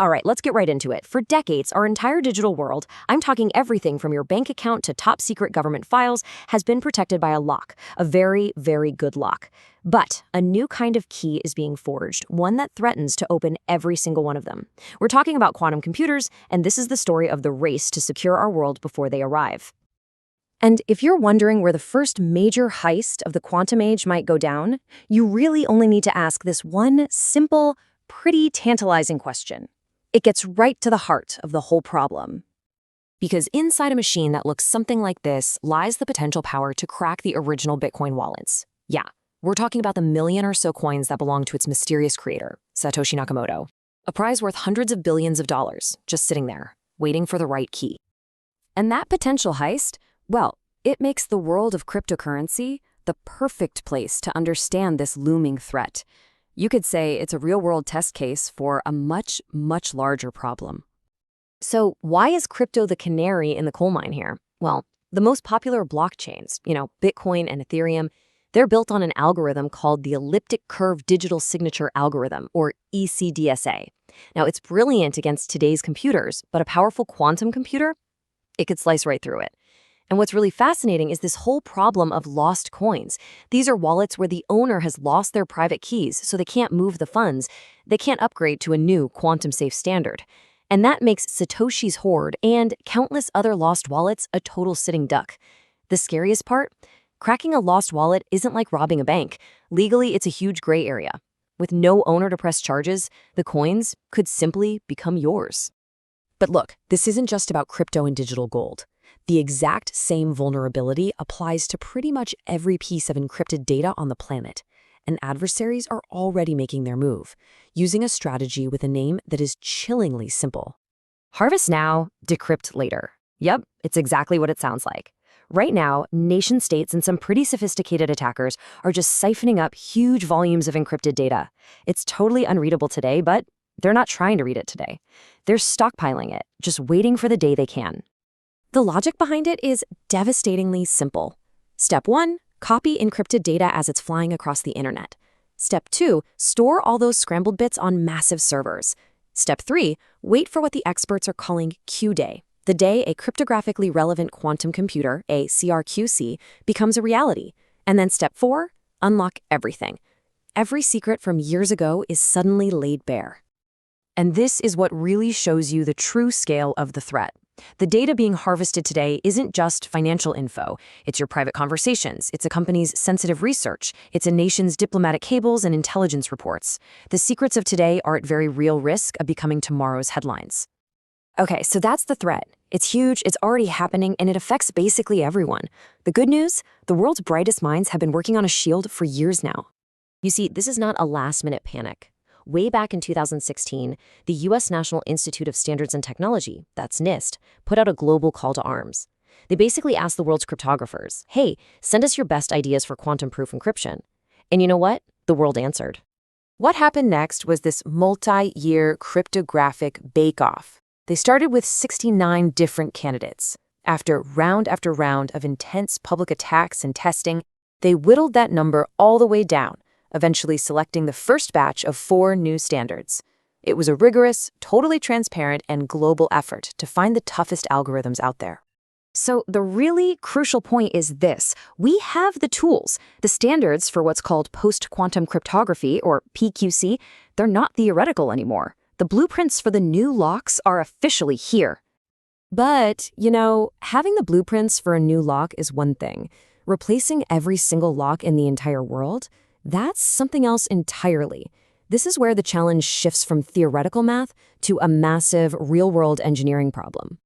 All right, let's get right into it. For decades, our entire digital world, I'm talking everything from your bank account to top secret government files, has been protected by a lock, a very, very good lock. But a new kind of key is being forged, one that threatens to open every single one of them. We're talking about quantum computers, and this is the story of the race to secure our world before they arrive. And if you're wondering where the first major heist of the quantum age might go down, you really only need to ask this one simple, pretty tantalizing question. It gets right to the heart of the whole problem. Because inside a machine that looks something like this lies the potential power to crack the original Bitcoin wallets. Yeah, we're talking about the million or so coins that belong to its mysterious creator, Satoshi Nakamoto. A prize worth hundreds of billions of dollars, just sitting there, waiting for the right key. And that potential heist, well, it makes the world of cryptocurrency the perfect place to understand this looming threat. You could say it's a real-world test case for a much, much larger problem. So why is crypto the canary in the coal mine here? Well, the most popular blockchains, Bitcoin and Ethereum, they're built on an algorithm called the elliptic curve digital signature algorithm, or ECDSA. Now, it's brilliant against today's computers, but a powerful quantum computer, it could slice right through it. And what's really fascinating is this whole problem of lost coins. These are wallets where the owner has lost their private keys, so they can't move the funds. They can't upgrade to a new quantum-safe standard. And that makes Satoshi's hoard and countless other lost wallets a total sitting duck. The scariest part? Cracking a lost wallet isn't like robbing a bank. Legally, it's a huge gray area. With no owner to press charges, the coins could simply become yours. But look, this isn't just about crypto and digital gold. The exact same vulnerability applies to pretty much every piece of encrypted data on the planet, and adversaries are already making their move, using a strategy with a name that is chillingly simple. Harvest now, decrypt later. Yep, it's exactly what it sounds like. Right now, nation-states and some pretty sophisticated attackers are just siphoning up huge volumes of encrypted data. It's totally unreadable today, but they're not trying to read it today. They're stockpiling it, just waiting for the day they can. The logic behind it is devastatingly simple. Step 1, copy encrypted data as it's flying across the internet. Step 2, store all those scrambled bits on massive servers. Step 3, wait for what the experts are calling Q-Day, the day a cryptographically relevant quantum computer, a CRQC, becomes a reality. And then step 4, unlock everything. Every secret from years ago is suddenly laid bare. And this is what really shows you the true scale of the threat. The data being harvested today isn't just financial info. It's your private conversations. It's a company's sensitive research. It's a nation's diplomatic cables and intelligence reports. The secrets of today are at very real risk of becoming tomorrow's headlines. Okay, so that's the threat. It's huge, it's already happening, and it affects basically everyone. The good news? The world's brightest minds have been working on a shield for years now. You see, this is not a last-minute panic. Way back in 2016, the U.S. National Institute of Standards and Technology, that's NIST, put out a global call to arms. They basically asked the world's cryptographers, hey, send us your best ideas for quantum-proof encryption. And you know what? The world answered. What happened next was this multi-year cryptographic bake-off. They started with 69 different candidates. After round of intense public attacks and testing, they whittled that number all the way down, eventually selecting the first batch of 4 new standards. It was a rigorous, totally transparent, and global effort to find the toughest algorithms out there. So the really crucial point is this. We have the tools. The standards for what's called post-quantum cryptography, or PQC, they're not theoretical anymore. The blueprints for the new locks are officially here. But, having the blueprints for a new lock is one thing. Replacing every single lock in the entire world? That's something else entirely. This is where the challenge shifts from theoretical math to a massive real-world engineering problem.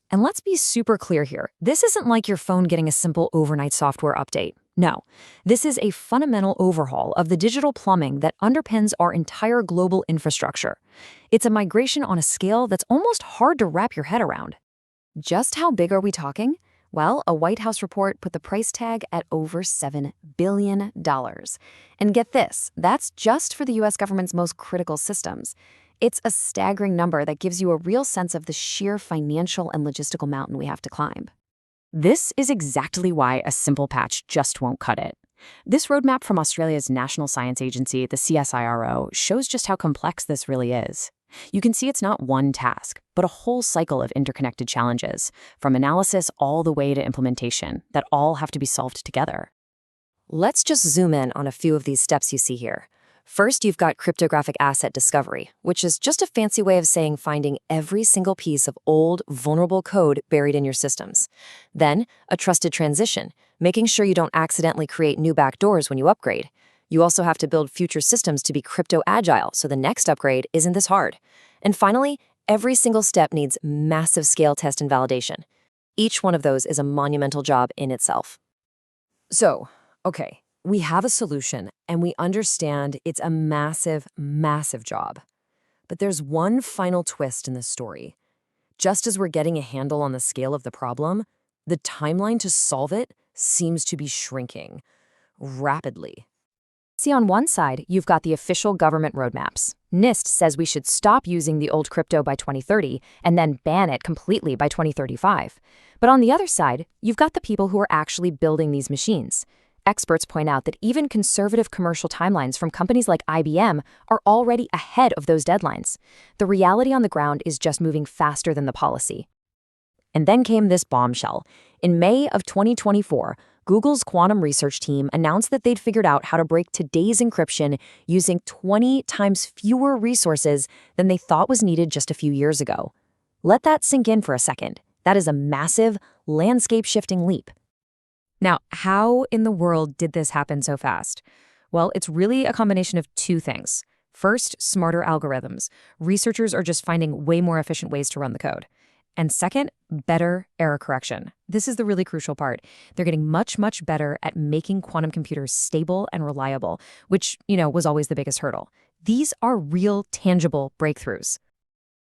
And let's be super clear here. This isn't like your phone getting a simple overnight software update. No, this is a fundamental overhaul of the digital plumbing that underpins our entire global infrastructure. It's a migration on a scale that's almost hard to wrap your head around. Just how big are we talking? Well, a White House report put the price tag at over $7 billion. And get this, that's just for the U.S. government's most critical systems. It's a staggering number that gives you a real sense of the sheer financial and logistical mountain we have to climb. This is exactly why a simple patch just won't cut it. This roadmap from Australia's National Science Agency, the CSIRO, shows just how complex this really is. You can see it's not one task, but a whole cycle of interconnected challenges, from analysis all the way to implementation, that all have to be solved together. Let's just zoom in on a few of these steps you see here. First, you've got cryptographic asset discovery, which is just a fancy way of saying finding every single piece of old, vulnerable code buried in your systems. Then, a trusted transition, making sure you don't accidentally create new backdoors when you upgrade. You also have to build future systems to be crypto-agile, so the next upgrade isn't this hard. And finally, every single step needs massive scale test and validation. Each one of those is a monumental job in itself. So, okay, we have a solution, and we understand it's a massive, massive job. But there's one final twist in this story. Just as we're getting a handle on the scale of the problem, the timeline to solve it seems to be shrinking rapidly. See, on one side, you've got the official government roadmaps. NIST says we should stop using the old crypto by 2030 and then ban it completely by 2035. But on the other side, you've got the people who are actually building these machines. Experts point out that even conservative commercial timelines from companies like IBM are already ahead of those deadlines. The reality on the ground is just moving faster than the policy. And then came this bombshell. In May of 2024, Google's quantum research team announced that they'd figured out how to break today's encryption using 20 times fewer resources than they thought was needed just a few years ago. Let that sink in for a second. That is a massive, landscape-shifting leap. Now, how in the world did this happen so fast? Well, it's really a combination of two things. First, smarter algorithms. Researchers are just finding way more efficient ways to run the code. And second, better error correction. This is the really crucial part. They're getting much, much better at making quantum computers stable and reliable, which, was always the biggest hurdle. These are real, tangible breakthroughs.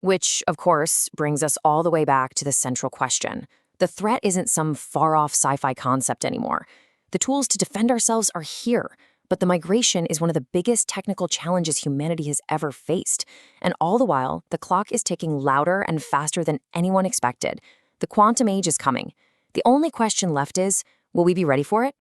Which, of course, brings us all the way back to the central question. The threat isn't some far-off sci-fi concept anymore. The tools to defend ourselves are here, but the migration is one of the biggest technical challenges humanity has ever faced. And all the while, the clock is ticking louder and faster than anyone expected. The quantum age is coming. The only question left is, will we be ready for it?